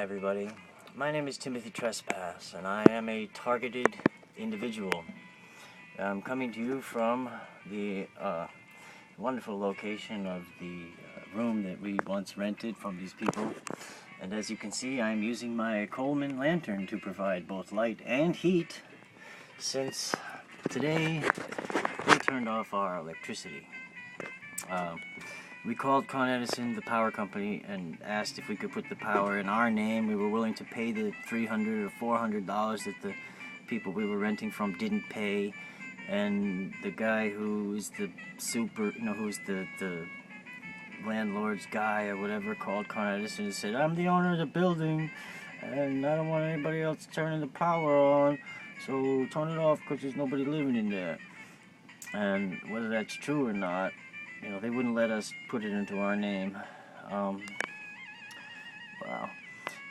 everybody. My name is Timothytrespas, and I am a targeted individual. I'm coming to you from the wonderful location of the room that we once rented from these people. And as you can see, I'm using my Coleman lantern to provide both light and heat, since today they turned off our electricity. We called Con Edison, the power company, and asked if we could put the power in our name. We were willing to pay the $300 or $400 that the people we were renting from didn't pay. And the guy who is the who's the landlord's guy or whatever, called Con Edison and said, "I'm the owner of the building, and I don't want anybody else turning the power on, so turn it off because there's nobody living in there." And whether that's true or not, they wouldn't let us put it into our name. Wow.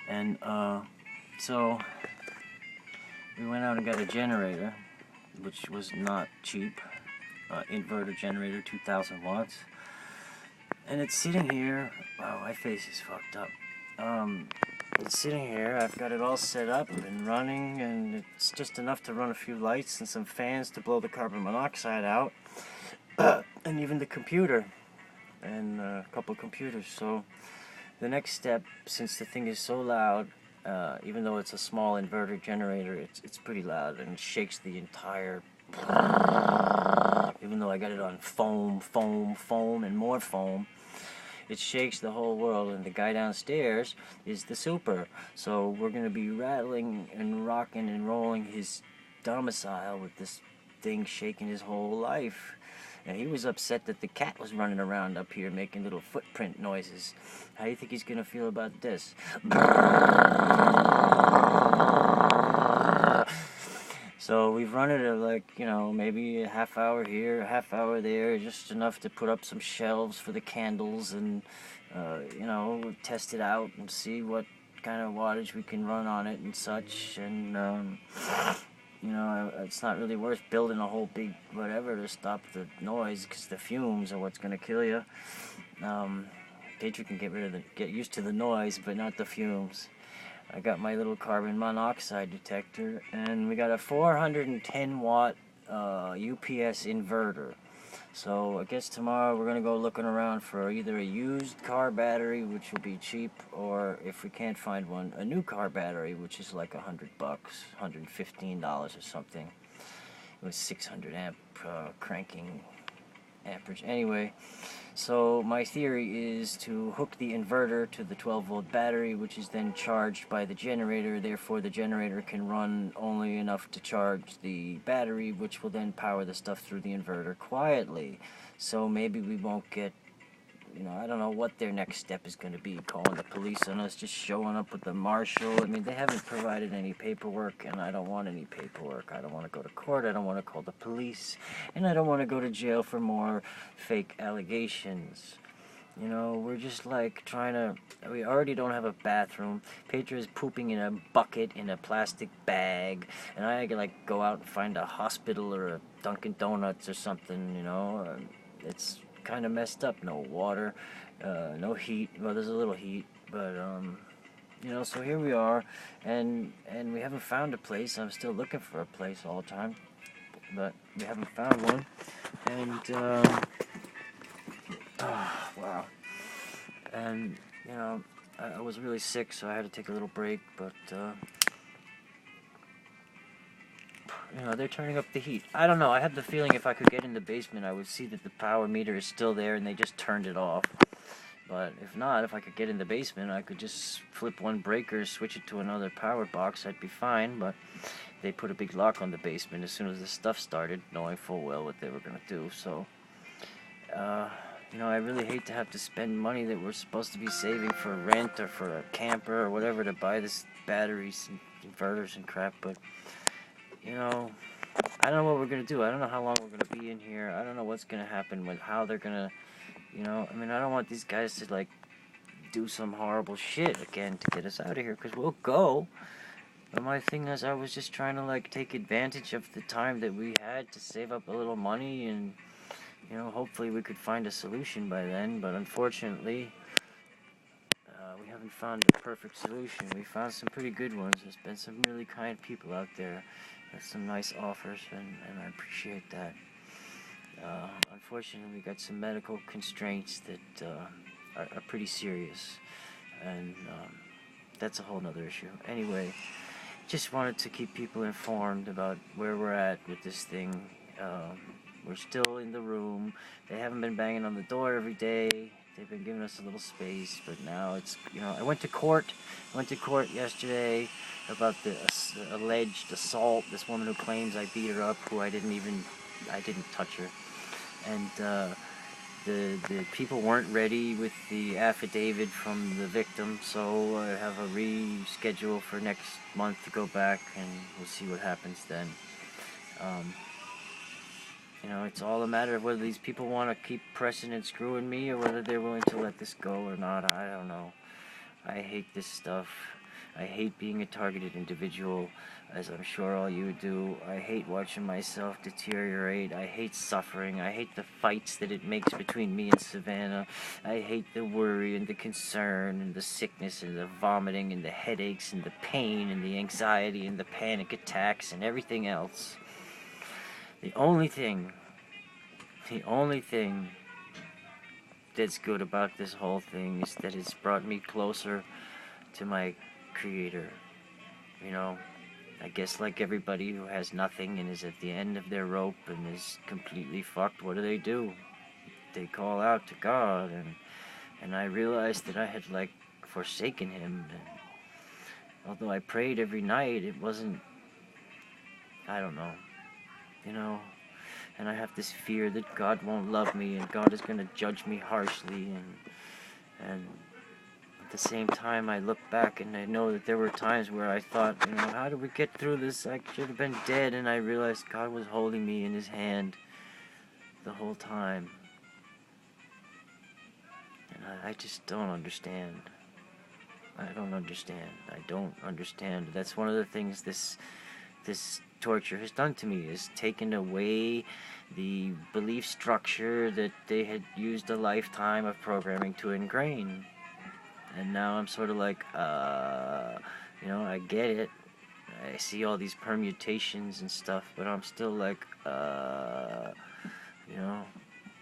And so we went out and got a generator, which was not cheap. Inverter generator, 2,000 watts. And it's sitting here. Wow, my face is fucked up. It's sitting here. I've got it all set up and running, and it's just enough to run a few lights and some fans to blow the carbon monoxide out. And even the computer, and a couple of computers. So the next step, since the thing is so loud, even though it's a small inverter generator, it's pretty loud and shakes the entire, even though I got it on foam, and more foam, it shakes the whole world. And the guy downstairs is the super, so we're going to be rattling and rocking and rolling his domicile with this thing shaking his whole life. And he was upset that the cat was running around up here making little footprint noises. How do you think he's going to feel about this? So we've run it at maybe a half hour here, a half hour there, just enough to put up some shelves for the candles and, test it out and see what kind of wattage we can run on it and such. And, it's not really worth building a whole big whatever to stop the noise, because the fumes are what's going to kill you. Patriot can get used to the noise, but not the fumes. I got my little carbon monoxide detector, and we got a 410 watt UPS inverter. So I guess tomorrow we're going to go looking around for either a used car battery, which will be cheap, or if we can't find one, a new car battery, which is like $100, $115 or something. It was 600 amp cranking amperage. Anyway, so my theory is to hook the inverter to the 12-volt battery, which is then charged by the generator. Therefore, the generator can run only enough to charge the battery, which will then power the stuff through the inverter quietly. So maybe we won't get, I don't know what their next step is going to be, calling the police on us, just showing up with the marshal. I mean, they haven't provided any paperwork, and I don't want any paperwork. I don't want to go to court. I don't want to call the police, and I don't want to go to jail for more fake allegations. We're just we already don't have a bathroom. Petra is pooping in a bucket in a plastic bag, and I go out and find a hospital or a Dunkin' Donuts or something, It's kind of messed up. No water, no heat. Well, there's a little heat, but so here we are, and we haven't found a place. I'm still looking for a place all the time, but we haven't found one. And wow. And I was really sick, so I had to take a little break, but they're turning up the heat. I don't know. I had the feeling if I could get in the basement, I would see that the power meter is still there and they just turned it off. But if not, if I could get in the basement, I could just flip one breaker, switch it to another power box. I'd be fine. But they put a big lock on the basement as soon as the stuff started, knowing full well what they were going to do. So, I really hate to have to spend money that we're supposed to be saving for rent or for a camper or whatever to buy this batteries and inverters and crap. But I don't know what we're going to do. I don't know how long we're going to be in here. I don't know what's going to happen with how they're going to, I don't want these guys to, do some horrible shit again to get us out of here, because we'll go. But my thing is, I was just trying to, take advantage of the time that we had to save up a little money, and, hopefully we could find a solution by then. But unfortunately, we haven't haven't found the perfect solution. We found some pretty good ones. There's been some really kind people out there. There's some nice offers, and I appreciate that. Unfortunately, we got some medical constraints that are pretty serious, and that's a whole nother issue. Anyway, just wanted to keep people informed about where we're at with this thing. We're still in the room. They haven't been banging on the door every day. They've been giving us a little space, but now it's, I went to court yesterday about the alleged assault. This woman who claims I beat her up, who I didn't touch her. And the people weren't ready with the affidavit from the victim, so I have a reschedule for next month to go back, and we'll see what happens then. It's all a matter of whether these people want to keep pressing and screwing me, or whether they're willing to let this go or not. I don't know. I hate this stuff. I hate being a targeted individual, as I'm sure all you do. I hate watching myself deteriorate. I hate suffering. I hate the fights that it makes between me and Savannah. I hate the worry and the concern and the sickness and the vomiting and the headaches and the pain and the anxiety and the panic attacks and everything else. The only thing that's good about this whole thing is that it's brought me closer to my Creator. I guess like everybody who has nothing and is at the end of their rope and is completely fucked, what do? They call out to God, and I realized that I had forsaken Him. And although I prayed every night, it wasn't, I don't know. And I have this fear that God won't love me and God is going to judge me harshly, and at the same time I look back and I know that there were times where I thought, how do we get through this? I should have been dead, and I realized God was holding me in His hand the whole time. And I just don't understand. I don't understand. That's one of the things this torture has done to me, is taken away the belief structure that they had used a lifetime of programming to ingrain. And now I'm sort of I get it. I see all these permutations and stuff, but I'm still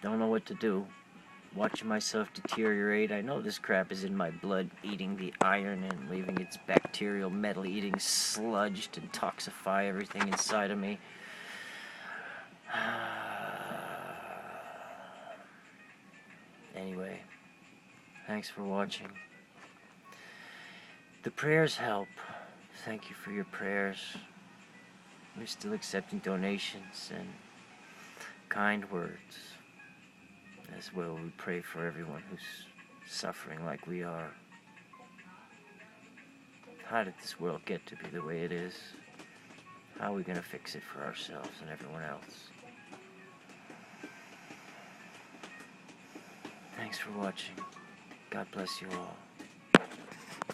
don't know what to do. Watching myself deteriorate. I know this crap is in my blood, eating the iron and leaving its bacterial, metal-eating sludge to toxify everything inside of me. Anyway, thanks for watching. The prayers help. Thank you for your prayers. We're still accepting donations and kind words. As well, we pray for everyone who's suffering like we are. How did this world get to be the way it is? How are we going to fix it for ourselves and everyone else? Thanks for watching. God bless you all.